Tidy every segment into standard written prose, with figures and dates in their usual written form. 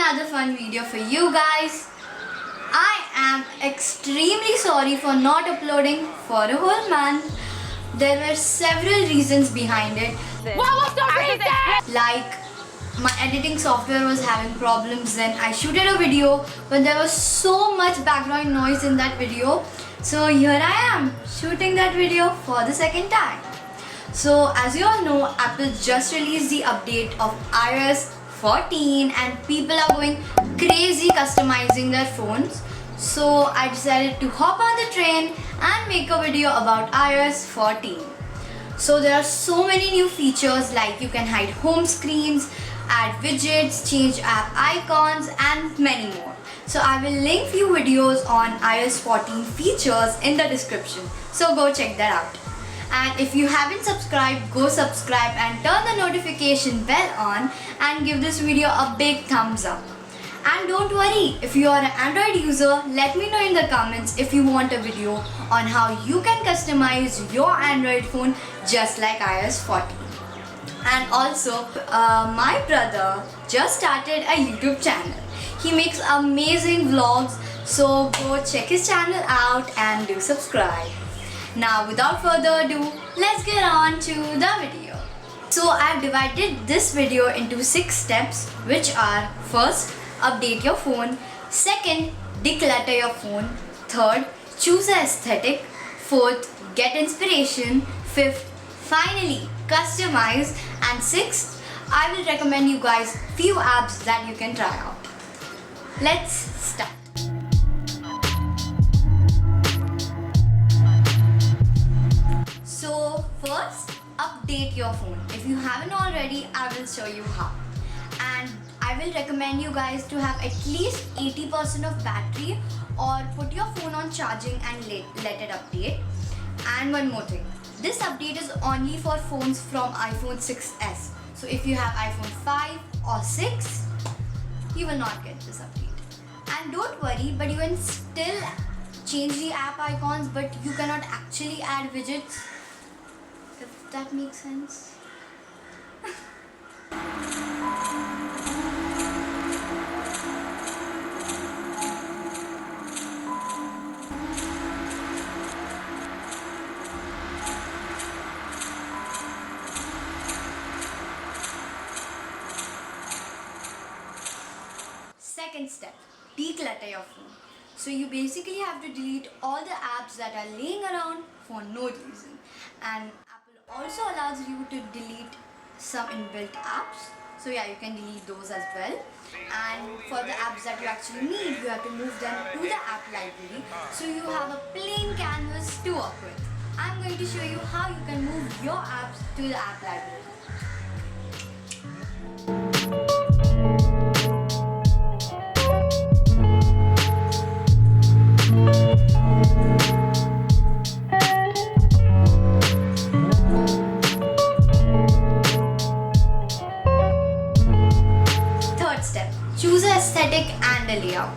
another fun video for you guys. I am extremely sorry for not uploading for a whole month. There were several reasons behind it. What was the reason? Like my editing software was having problems, then I shooted a video but there was so much background noise in that video. So here I am shooting that video for the second time. So as you all know, Apple just released the update of iOS 14 and people are going crazy customizing their phones. So I decided to hop on the train and make a video about iOS 14. So there are so many new features, like you can hide home screens, add widgets, change app icons and many more. So I will link few videos on iOS 14 features in the description. So go check that out. And if you haven't subscribed, go subscribe and turn the notification bell on and give this video a big thumbs up. And don't worry, if you are an Android user, let me know in the comments if you want a video on how you can customize your Android phone just like iOS 14. And also, my brother just started a YouTube channel. He makes amazing vlogs, so go check his channel out and do subscribe. Now without further ado, let's get on to the video. So I've divided this video into 6 steps, which are: first, update your phone; second, declutter your phone; third, choose an aesthetic; fourth, get inspiration; fifth, finally, customize; and sixth, I will recommend you guys few apps that you can try out. Let's start. So first, update your phone. If you haven't already, I will show you how. And I will recommend you guys to have at least 80% of battery, or put your phone on charging and let it update. And one more thing, this update is only for phones from iPhone 6s. So if you have iPhone 5 or 6, you will not get this update. And don't worry, but you can still change the app icons, but you cannot actually add widgets, if that makes sense. Second step, declutter your phone. So you basically have to delete all the apps that are laying around for no reason. And Apple also allows you to delete some inbuilt apps. So yeah, you can delete those as well. And for the apps that you actually need, you have to move them to the app library. So you have a plain canvas to work with. I'm going to show you how you can move your apps to the app library. Choose an aesthetic and a layout.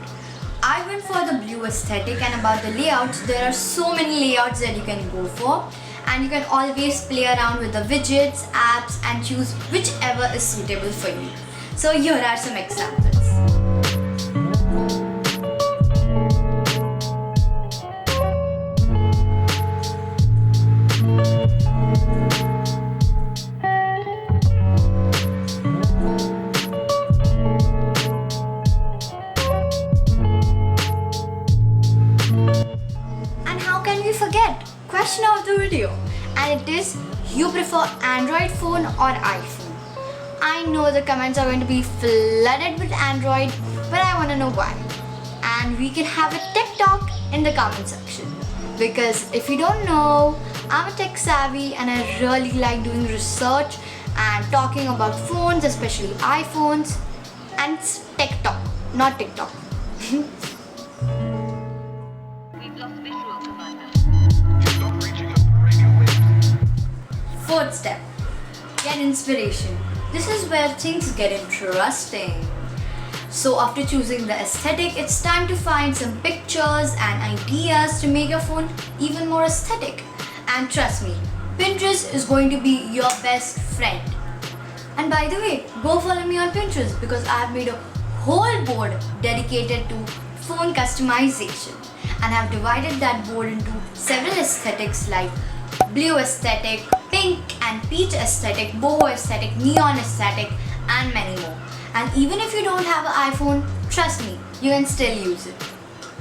I went for the blue aesthetic, and about the layouts, there are so many layouts that you can go for, and you can always play around with the widgets, apps and choose whichever is suitable for you. So here are some examples. Forget question of the video, and it is, you prefer Android phone or iPhone? I know the comments are going to be flooded with Android, but I want to know why. And we can have a tech talk in the comment section, because if you don't know, I'm a tech savvy and I really like doing research and talking about phones, especially iPhones. And it's tech talk, not TikTok. Fourth step, get inspiration. This is where things get interesting. So after choosing the aesthetic, it's time to find some pictures and ideas to make your phone even more aesthetic. And trust me, Pinterest is going to be your best friend. And by the way, go follow me on Pinterest, because I have made a whole board dedicated to phone customization, and have divided that board into several aesthetics like blue aesthetic, pink and peach aesthetic, boho aesthetic, neon aesthetic, and many more. And even if you don't have an iPhone, trust me, you can still use it.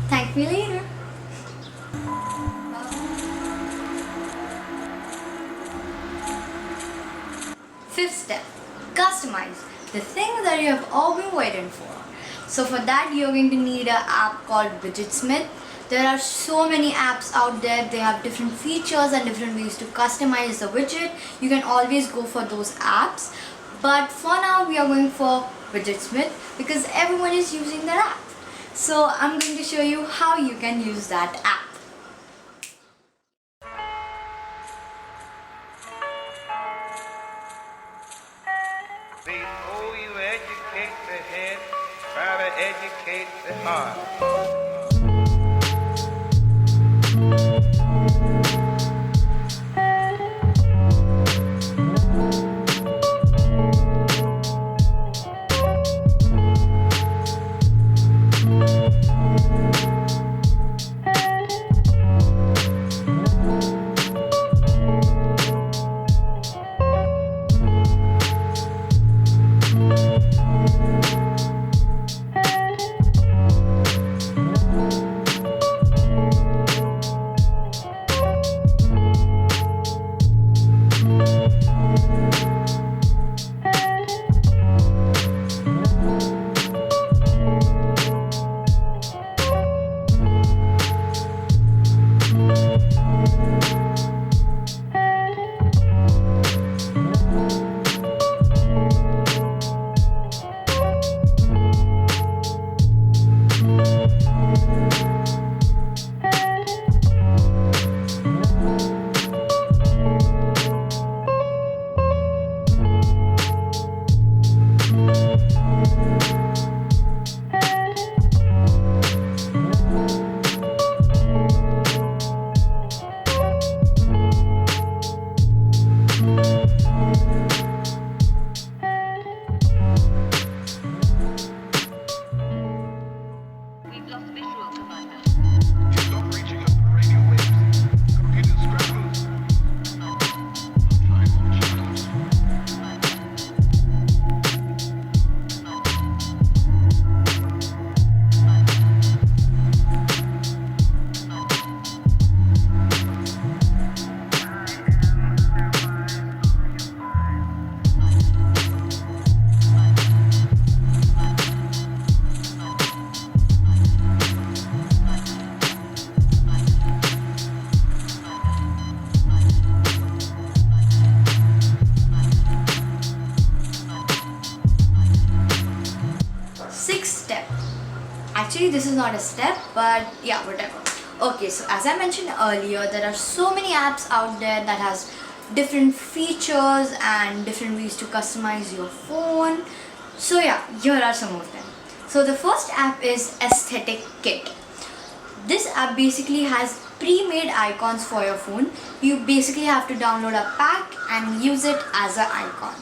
Thank me later. Fifth step, customize, the thing that you have all been waiting for. So for that, you're going to need an app called WIDGET. There are so many apps out there. They have different features and different ways to customize the widget. You can always go for those apps. But for now, we are going for WIDGET because everyone is using that app. So I'm going to show you how you can use that app. Before you educate the head, try to educate the heart. Actually, this is not a step, but yeah, whatever. Okay, so as I mentioned earlier, there are so many apps out there that has different features and different ways to customize your phone. So yeah, here are some of them. So the first app is Aesthetic Kit. This app basically has pre-made icons for your phone. You basically have to download a pack and use it as an icon.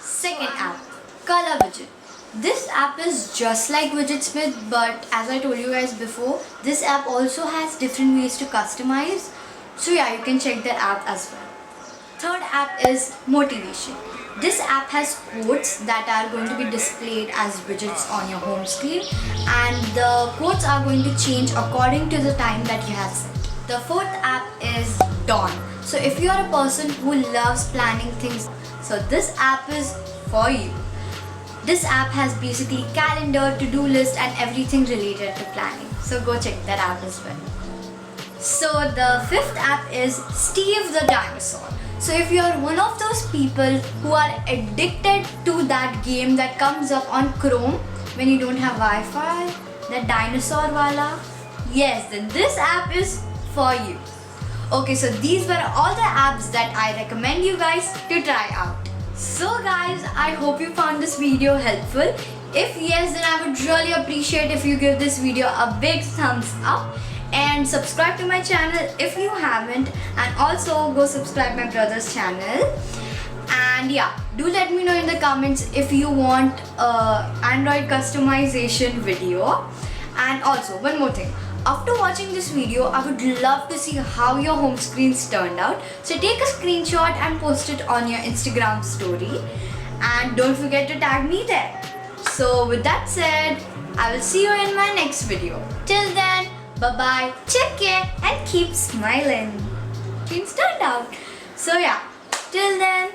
Second app, Color Widget. This app is just like WIDGET, but as I told you guys before, this app also has different ways to customize. So yeah, you can check that app as well. Third app is Motivation. This app has quotes that are going to be displayed as widgets on your home screen, and the quotes are going to change according to the time that you have set. The fourth app is Dawn. So if you are a person who loves planning things, so this app is for you. This app has basically calendar, to-do list and everything related to planning. So go check that app as well. So the fifth app is Steve the Dinosaur. So if you are one of those people who are addicted to that game that comes up on Chrome when you don't have Wi-Fi, that dinosaur wala, yes, then this app is for you. Okay, so these were all the apps that I recommend you guys to try out. So guys, I hope you found this video helpful. If yes, then I would really appreciate if you give this video a big thumbs up and subscribe to my channel if you haven't, and also go subscribe my brother's channel. And yeah, do let me know in the comments if you want Android customization video. And also one more thing, after watching this video I would love to see how your home screens turned out. So take a screenshot and post it on your Instagram story, and don't forget to tag me there. So with that said, I will see you in my next video. Till then, bye bye, take care and keep smiling. Screens turned out. So yeah, till then,